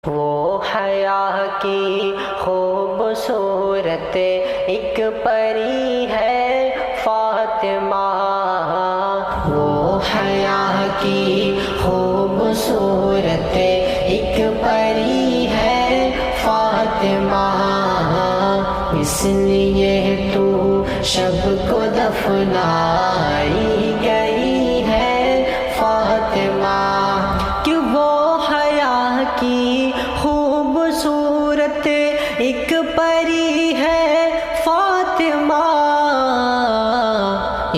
وہ حیا کی خوبصورت ایک پری ہے فاطمہ، وہ حیا کی خوبصورت ایک پری ہے فاطمہ، اس لیے تو شب کو دفنائی گئی ہے فاطمہ، کہ وہ حیا کی خوبصورت ایک پری ہے فاطمہ،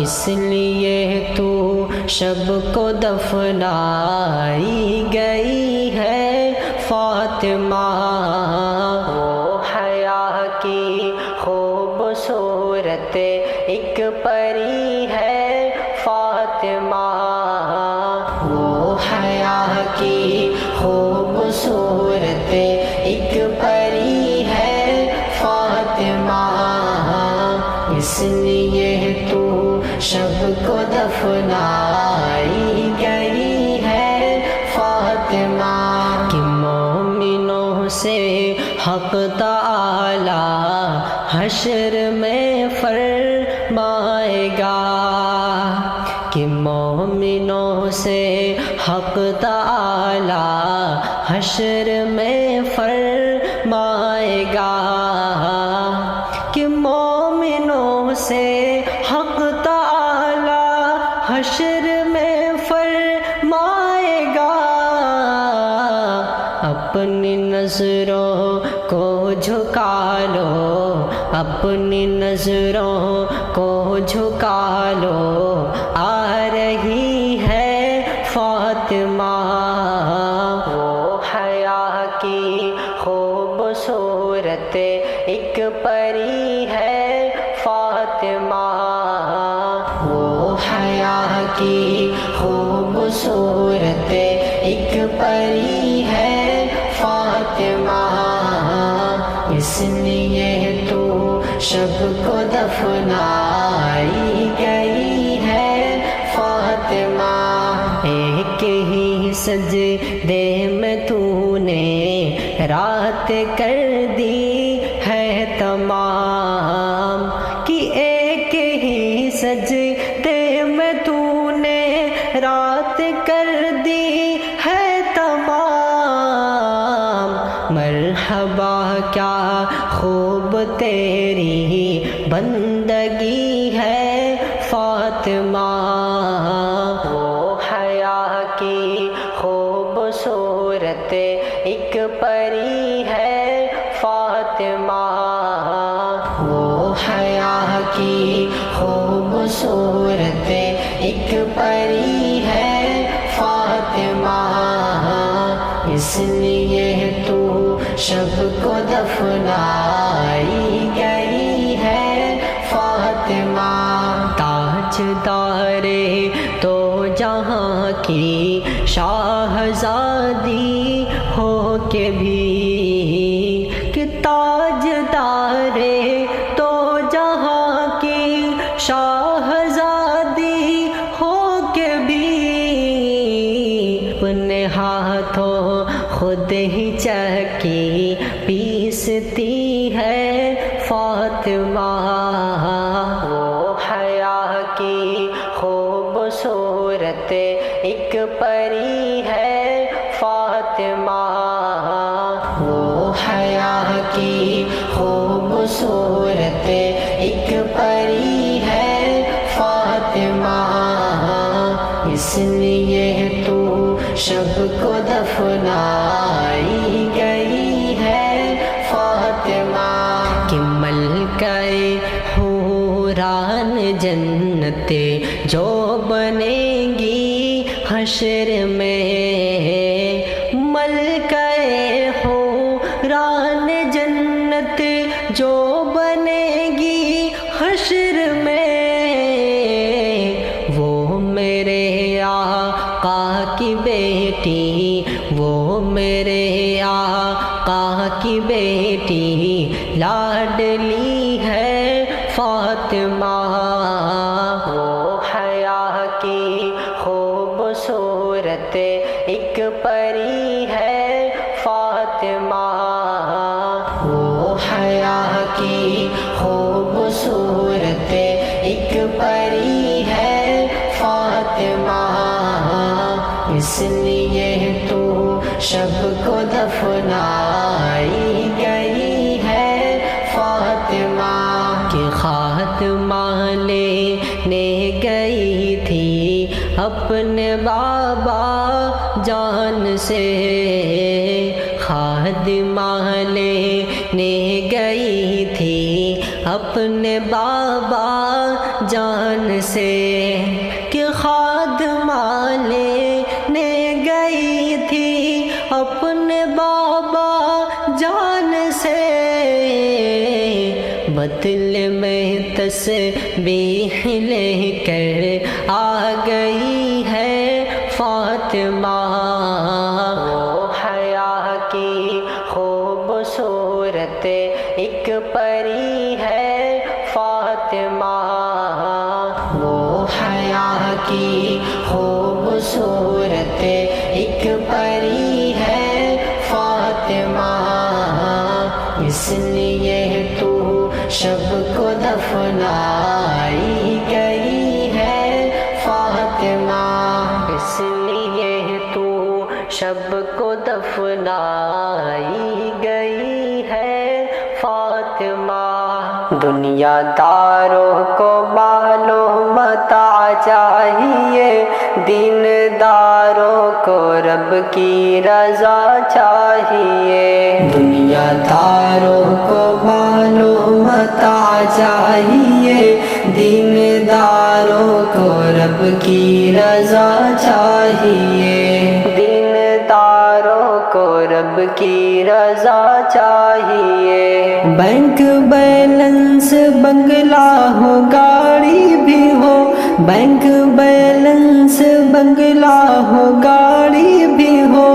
اس لیے تو شب کو دفنائی گئی ہے فاطمہ، وہ حیا کی خوبصورت ایک پری ہے فاطمہ، وہ حیا کی خوبصورت ایک پری ہے فاطمہ، اس لیے تو شب کو دفنائی گئی ہے فاطمہ، کہ مومنوں سے حق تعالی حشر میں فرمائے گا، کہ مومنوں سے حق تعالی حشر میں فرمائے گا، کہ مومنوں سے حق تعالی حشر میں فرمائے گا، اپنی نظروں کو جھکا لو، اپنی نظروں کو جھکا لو، آ رہی ہے فاطمہ، وہ حیا کی خوبصورت ایک پری ہے فاطمہ، وہ حیا کی خوبصورت ایک پری ہے فاطمہ، اس لیے تو شب کو دفنائی گئی ہے فاطمہ، ایک ہی سجدے میں تو نے رات کر دی ہے تمام، کہ ایک ہی سجدے میں تو نے رات کر دی ہے تمام، مرحبا کیا خوب تیری بندگی ہے فاطمہ، وہ حیا کی خوبصورت ایک پری ہے فاطمہ، وہ حیا کی خوبصورت ایک پری ہے فاطمہ، اس لیے تو شب کو دفنائی گئی ہے فاطمہ، تاجدار تو جہاں کی شاہزادی ہو کے بھی، کہ تاجدار تو جہاں کی شاہزادی ہو کے بھی، اپنے ہاتھوں خود ہی چکی پیستی ہے فاطمہ، وہ حیا کی خوبصورت ایک پری ہے فاطمہ، وہ حیا کی خوبصورت ایک پری ہے فاطمہ، اس لیے تو شب کو دفنائی گئی ہے فاطمہ، کہ ملکہ حوران جنت جو بنے گی حشر میں، ملکہ حوران جنت جو بنے گی حشر میں، وہ میرے آقا کی بیٹی، وہ میرے آقا کی بیٹی لاڈلی ہے فاطمہ، وہ حیا کی خوبصورت ایک پری ہے فاطمہ، فاطمہ، وہ حیا کی خوبصورت ایک پری ہے فاطمہ، اس لیے تو شب کو دفنائی گئی ہے فاطمہ، کہ خاتمہ لینے گئی تھی اپنے بابا جان سے، خاتمہ لینے گئی تھی اپنے بابا جان سے، کہ خاتمہ لینے گئی تھی اپنے بابا جان سے، بطل میں تسبیح لے کر آ گئی ہے فاطمہ، وہ حیا کی خوبصورت ایک پری ہے فاطمہ، وہ حیا کی خوبصورت ایک پری ہے فاطمہ، اس لیے تو شب کو دفنائی گئی ہے فاطمہ، اس لیے تو شب کو دفنائی گئی ہے فاطمہ۔ دنیا داروں کو معلوم متاع چاہیے، دین داروں کو رب کی رضا چاہیے، دنیا داروں کو معلوم متاع چاہیے، دین داروں کو رب کی رضا چاہیے، دین داروں کو رب کی رضا چاہیے، بینک بیلنس بنگلہ ہو گاڑی بھی ہو، بینک بیلنس بنگلہ ہو گاڑی بھی ہو،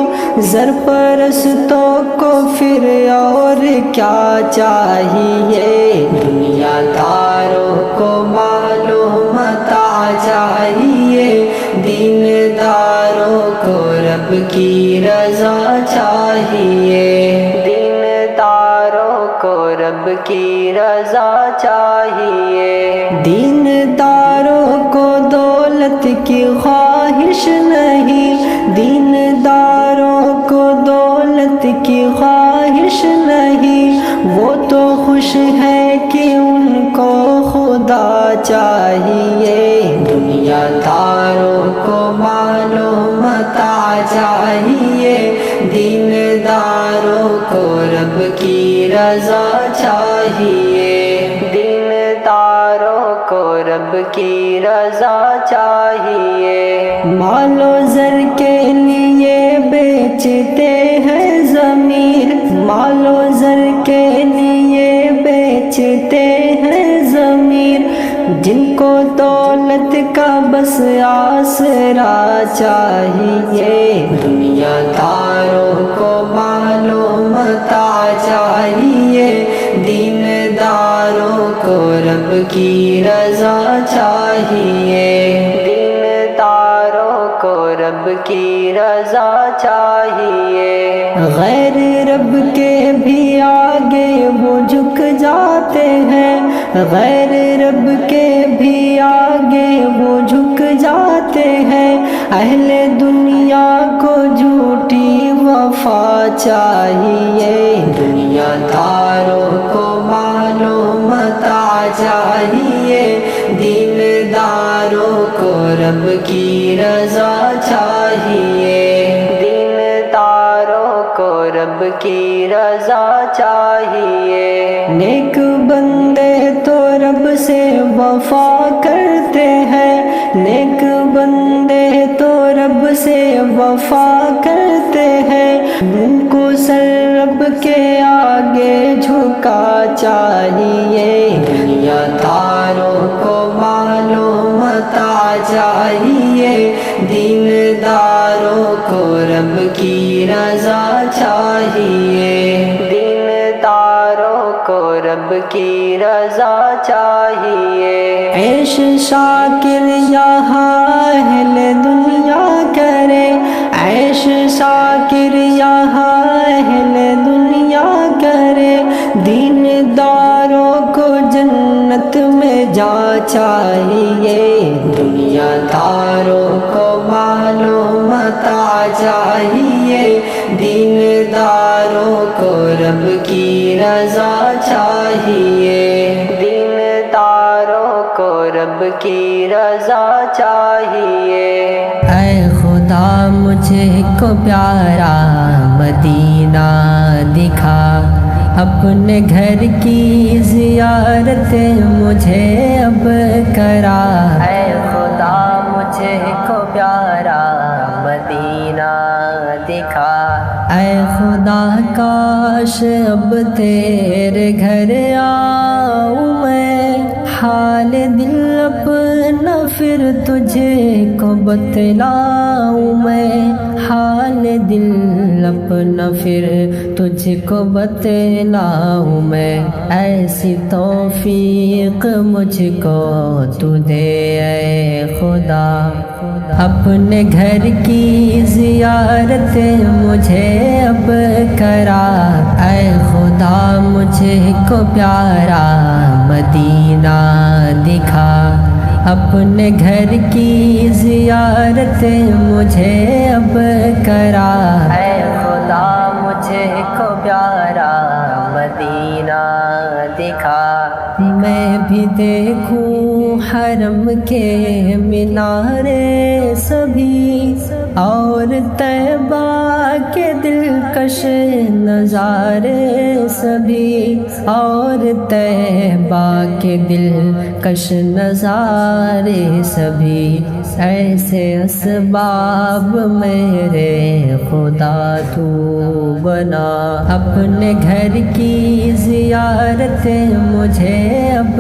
زر پرستوں کو پھر اور کیا چاہیے، دنیا داروں کو معلوم متاع چاہیے، دین داروں کو رب کی رضا چاہیے، دین داروں کو رب کی رضا چاہیے، دین داروں کو دولت کی خواہش نہیں، دین داروں کو دولت کی خواہش نہیں، وہ تو خوش ہے کہ ان کو خدا چاہیے، دنیا داروں کو معلوم متاع چاہیے، دین داروں کو رب کی رضا چاہیے، دین داروں کو رب کی رضا چاہیے، مال و زر کے لیے بیچتے ہیں ضمیر، مال و زر کے لیے بیچتے ہیں ضمیر، جن کو دولت کا بس آسرا چاہیے، دنیا داروں کو معلوم متاع چاہیے، دین داروں کو رب کی رضا چاہیے، دین داروں کو رب کی رضا چاہیے، غیر رب کے بھی آگے وہ جھک جاتے ہیں، غیر رب کے بھی آگے وہ جھک جاتے ہیں، اہل دنیا کو جھوٹی وفا چاہیے، دنیا داروں کو معلوم متاع چاہیے، دین داروں کو رب کی رضا چاہیے، دین داروں کو رب کی رضا چاہیے، نیک بندے تو رب سے وفا کرتے ہیں، نیک بندے تو رب سے وفا کرتے ہیں، ان کو سر رب کے آگے جھکا چاہیے، دنیا داروں کو معلوم متاع چاہیے، دین داروں کو رب کی رضا چاہیے، دین داروں کو رب کی رضا چاہیے، عیش شاکر یہاں اہل دنیا کرے، عیش شاکر یہاں اہل میں جا چاہیے، دنیا داروں کو معلومات چاہیے، دین داروں کو رب کی رضا چاہیے، دین داروں کو رب کی رضا چاہیے۔ اے خدا مجھے کو پیارا مدینہ دکھا، اپنے گھر کی زیارت مجھے اب کرا۔ اے خدا مجھے کو پیارا مدینہ دکھا، اے خدا کاش اب تیرے گھر آؤں میں، حال دل اپنا پھر تجھے کو بتلاؤں میں، حال دل اپنا پھر تجھ کو بتلاؤں میں، ایسی توفیق مجھ کو تو دے اے خدا، اپنے گھر کی زیارت مجھے اب کرا۔ اے خدا مجھے کو پیارا مدینہ دکھا، اپنے گھر کی زیارت مجھے اب کرا۔ اے خدا مجھے کو پیارا مدینہ دکھا، میں بھی دیکھوں حرم کے مینارے سبھی، اور طیبہ کے دلکش نظارے سبھی، اور طیبہ کے دلکش نظارے سبھی، ایسے اسباب میرے خدا تو بنا، اپنے گھر کی زیارت مجھے اب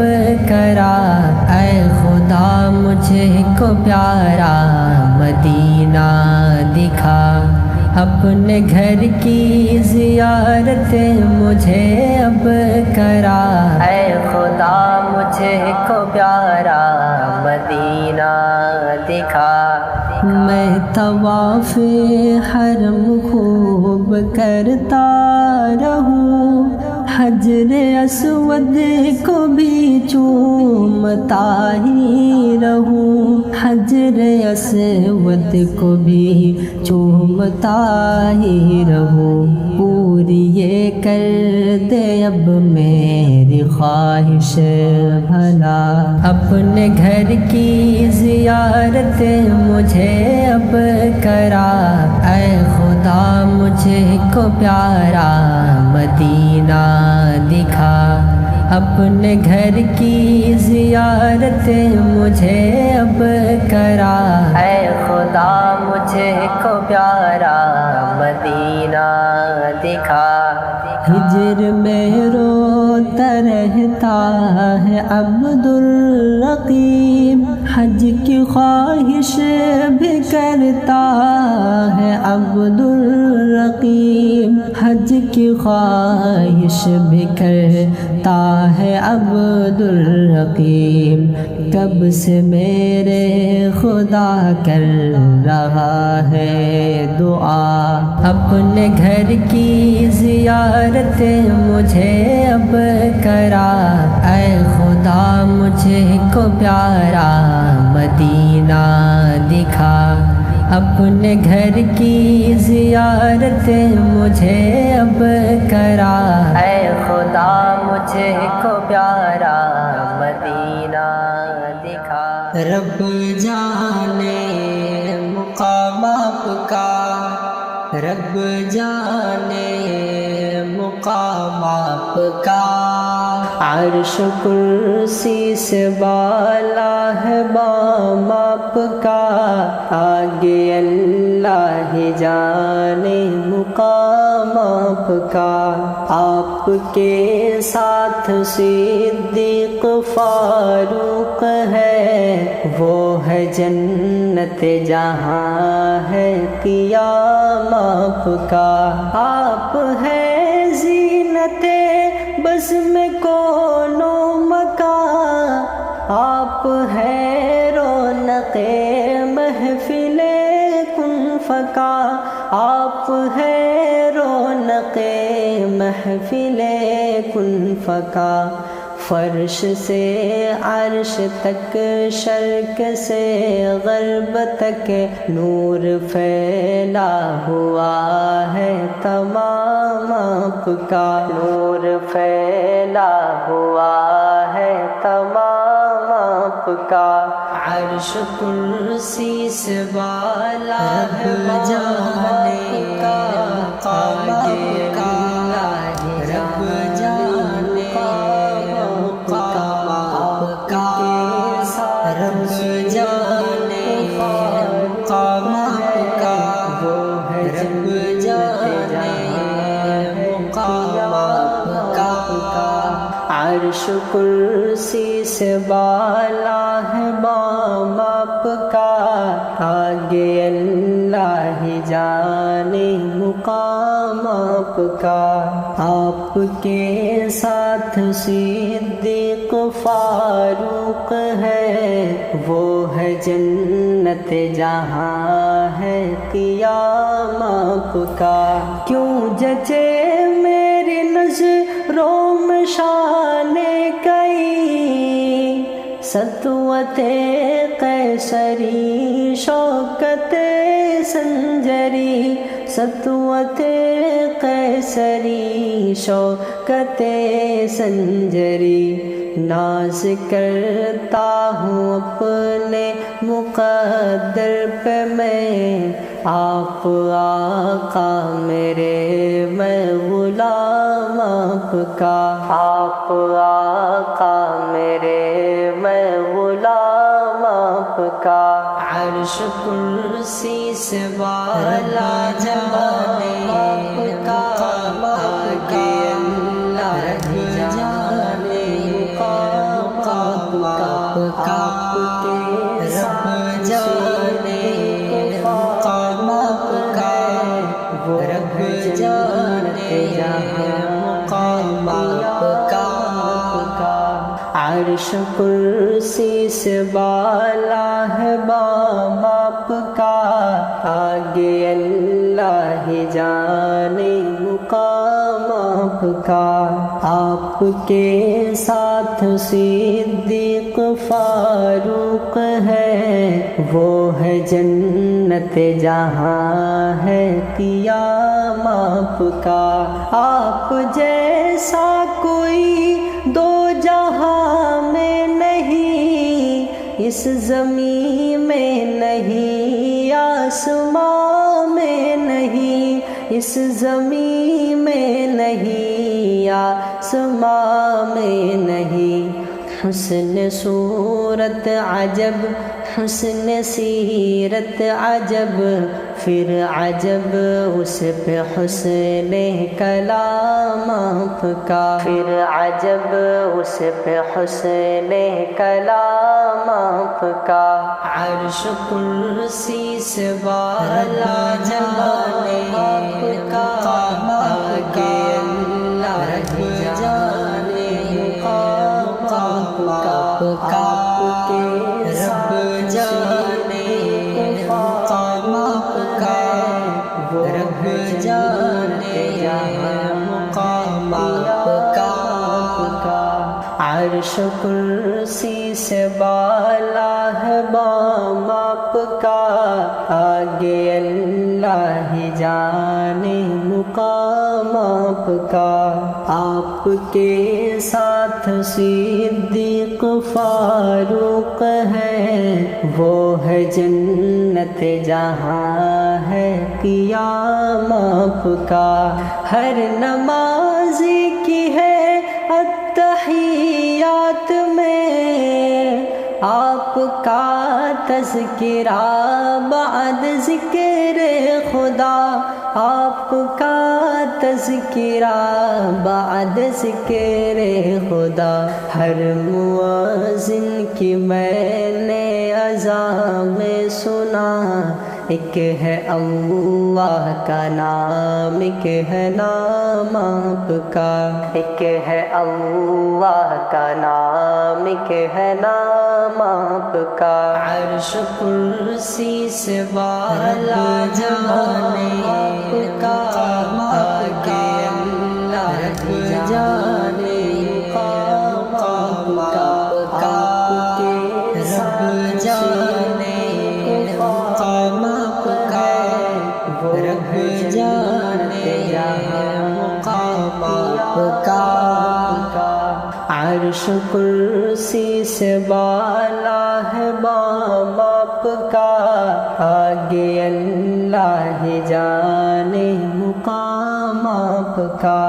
کرا۔ اے خدا مجھے کو پیارا مدینہ دکھا، اپنے گھر کی زیارت مجھے اب کرا۔ اے خدا مجھے کو پیارا مدینہ دکھا، میں طواف حرم خوب کرتا رہوں، حجر اسود کو بھی چومتا ہی رہوں، حجر اسود کو بھی چومتا ہی رہوں، پوری یہ کر دے اب میری خواہش بھلا، اپنے گھر کی زیارت مجھے اب کرا۔ اے خدا مجھے کو پیارا مدینہ دکھا، اپنے گھر کی زیارت مجھے اب کرا۔ اے خدا مجھے کو پیارا مدینہ دکھا، ہجر میں روتا رہتا ہے عبدالرقیب، حج کی خواہش بھی کرتا ہے عبدالرقیب، حج کی خواہش بھی کرتا ہے عبدالرقیب، کب سے میرے خدا کر رہا ہے دعا، اپنے گھر کی زیارت مجھے اب کرا۔ اے خدا مجھے کو پیارا مدینہ دکھا، اپنے گھر کی زیارت مجھے اب کرا۔ اے خدا مجھے کو پیارا مدینہ دکھا، رب جانے مقام آپ کا، رب جانے مقام آپ کا، عرش کرسی سے بالا ہے بام آپ کا، آگے اللہ ہی جانے مقام آپ کا، آپ کے ساتھ صدیق فاروق ہے، وہ ہے جنت جہاں ہے قیام آپ کا، آپ ہے زینت بس میں کون و مکان، آپ ہے رونق محفل کن فکا، آپ ہے رونق محفل کن فکا، فرش سے عرش تک، شرق سے غرب تک نور پھیلا ہوا ہے تمام آپ کا، نور پھیلا ہوا ہے تمام آپ کا۔ عرش کرسی سے بالا ہے جانے کا، آگے اللہ رب جانے مقام آپ کا، رب جانے مقام آپ کا، وہ ہے رب جانے مقام آپ کا۔ عرش کرسی سے بالا ہے بام آپ کا، آگے اللہ ہی جانے مقام آپ کا۔ آپ کے ساتھ صدیق فاروق ہے، وہ ہے جنت جہاں ہے قیام آپ کا۔ کیوں جچے میری نظروں میں شان کئی، سطوت قیصری شوکت سنجری، سطوت قیصری شوکت سنجری۔ ناز کرتا ہوں اپنے مقدر پہ میں، آپ آقا میرے میں غلام آپ کا، آپ آقا میرے میں غلام آپ کا۔ عرش کرسی سے بالا جانے آپ کا، آگے اللہ جانے مقام آپ کا، آپ کے رب جانے مقام آپ کا، وہ رب جانے مقام آپ کا۔ عرش کرسی سے بالا ہے بام آپ کا، آگے اللہ ہی جانے مقام آپ کا۔ آپ کے ساتھ صدیق فاروق ہے، وہ ہے جنت جہاں ہے قیام آپ کا۔ آپ جیسا کوئی دو جہاں میں نہیں، اس زمین میں نہیں، آسمان میں نہیں، اس زمین میں نہیں، آسمان میں نہیں۔ حسن صورت عجب، حسن سیرت عجب، پھر عجب اس پہ حسن کلام آپ کا، پھر عجب اس پہ حسن کلام آپ کا۔ عرش کرسی سے بالا جانے آپ کا، آگے اللہ جانے مقام آپ کا، آپ کے رب جانے مقام آپ کا، وہ رب جانے مقام آپ کا۔ عرش کرسی سے بالا ہے بام آپ کا، آگے اللہ ہی جانے مقام آپ کا۔ آپ کے ساتھ صدیق فاروق ہے، وہ ہے جنت جہاں ہے قیام آپ کا۔ ہر نمازی کی ہے التحیات میں آپ کا تذکرہ، بعد ذکر خدا آپ کا تذکرہ، بعد ذکر خدا۔ ہر مؤذن کی میں نے اذان میں سنا، ایک ہے اللہ کا نام، ایک ہے نام آپ کا، ایک ہے اللہ کا نام، ایک ہے نام آپ کا۔ عرش کرسی سے بالا جانے آپ کا، آگے اللہ جانے مقام کا عرش کرسی سے بالا ہے بام آپ کا آگے اللہ جانے مقام آپ کا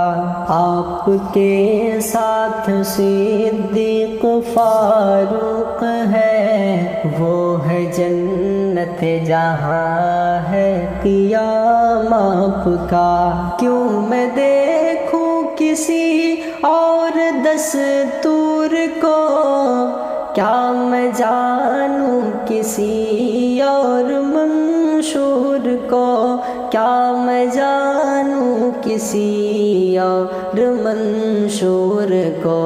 آپ کے ساتھ صدیق فاروق ہے وہ ہے جنت جہاں ہے قیام آپ کا کیوں میں دیکھوں کسی اور دستور کو کیا میں جانوں کسی اور منشور کو کیا میں جانوں کسی اور منشور کو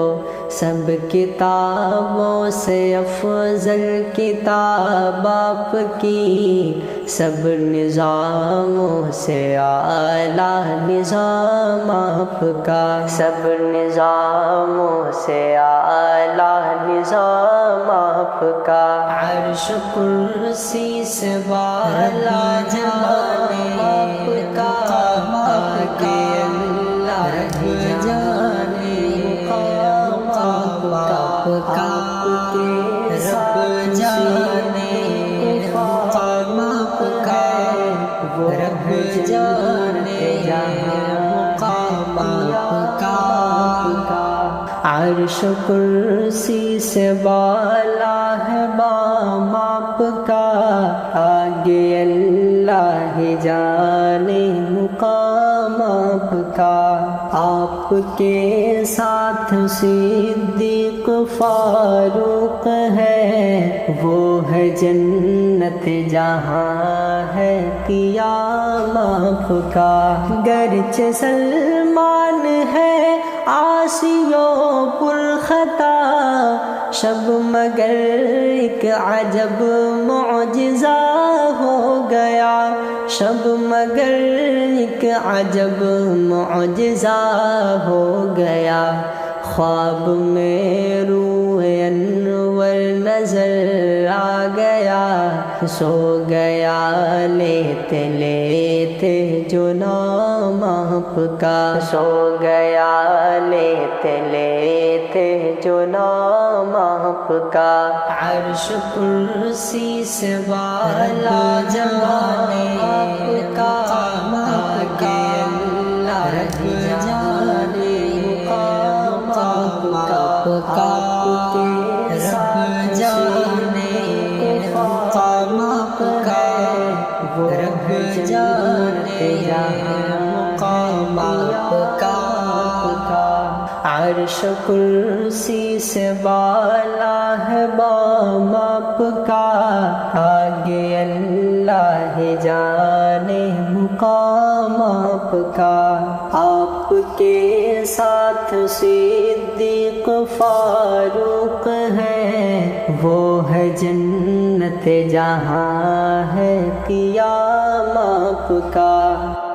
سب کتابوں سے افضل کتاب آپ کی سب نظاموں سے اعلیٰ نظام آپ کا سب نظاموں سے اعلیٰ نظام آپ کا عرش کرسی سے بالا جانے آپ کا آگے اللہ رب جانے مقام آپ کا رب جانے مقام آپ کا رب جانے مقام آپ کا عرش کرسی سے بالا ہے بام آپ کا آگے اللہ جانے مقام آپ کا آپ کے ساتھ صدیق فاروق ہے وہ ہے جنت جہاں ہے قیام آپ کا گرچہ سلمان ہے عاصی و پرخطا شب مگر ایک عجب معجزہ ہو گیا شب مگر ایک عجب معجزہ ہو گیا خواب میں روح انور نظر آ گیا سو گیا لیتے لیتے جو نام آپ کا سو گیا لیتے لیتے جو نام آپ کا عرش کرسی سے بالا جانے آپ کا آگے اللہ رب جانے مقام آپ کا رب جانے مقام آپ کا رب جانے مقام آپ کا عرش کرسی سے بالا ہے بام آپ کا آگے اللہ جانے مقام آپ کا آپ کے ساتھ صدیق فاروق ہے وہ ہے جنت جہاں ہے قیام آپ کا